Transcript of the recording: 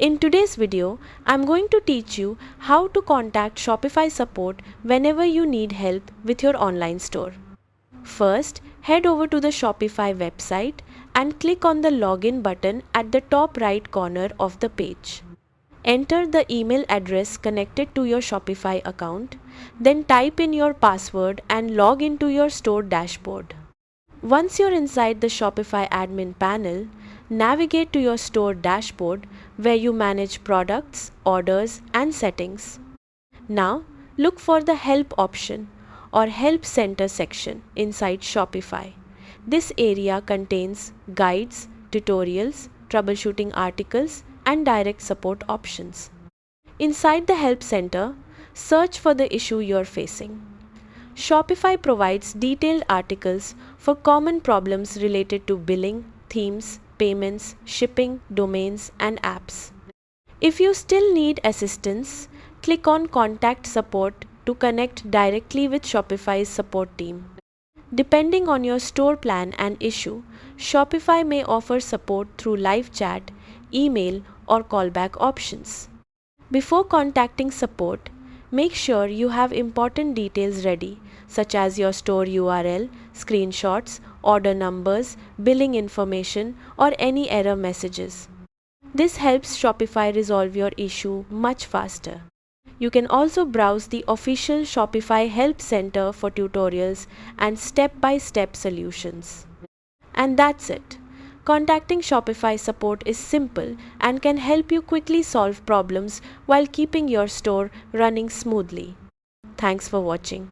In today's video, I'm going to teach you how to contact Shopify support whenever you need help with your online store. First, head over to the Shopify website and click on the login button at the top right corner of the page. Enter the email address connected to your Shopify account, then type in your password and log into your store dashboard. Once you're inside the Shopify admin panel, navigate to your store dashboard where you manage products, orders, and settings. Now, look for the Help option or Help Center section inside Shopify. This area contains guides, tutorials, troubleshooting articles, and direct support options. Inside the Help Center, search for the issue you're facing. Shopify provides detailed articles for common problems related to billing, themes, payments, shipping, domains, and apps. If you still need assistance, click on Contact Support to connect directly with Shopify's support team. Depending on your store plan and issue, Shopify may offer support through live chat, email, or callback options. Before contacting support, make sure you have important details ready, such as your store URL, screenshots, order numbers, billing information, or any error messages. This helps Shopify resolve your issue much faster. You can also browse the official Shopify Help Center for tutorials and step-by-step solutions. And that's it. Contacting Shopify support is simple and can help you quickly solve problems while keeping your store running smoothly. Thanks for watching.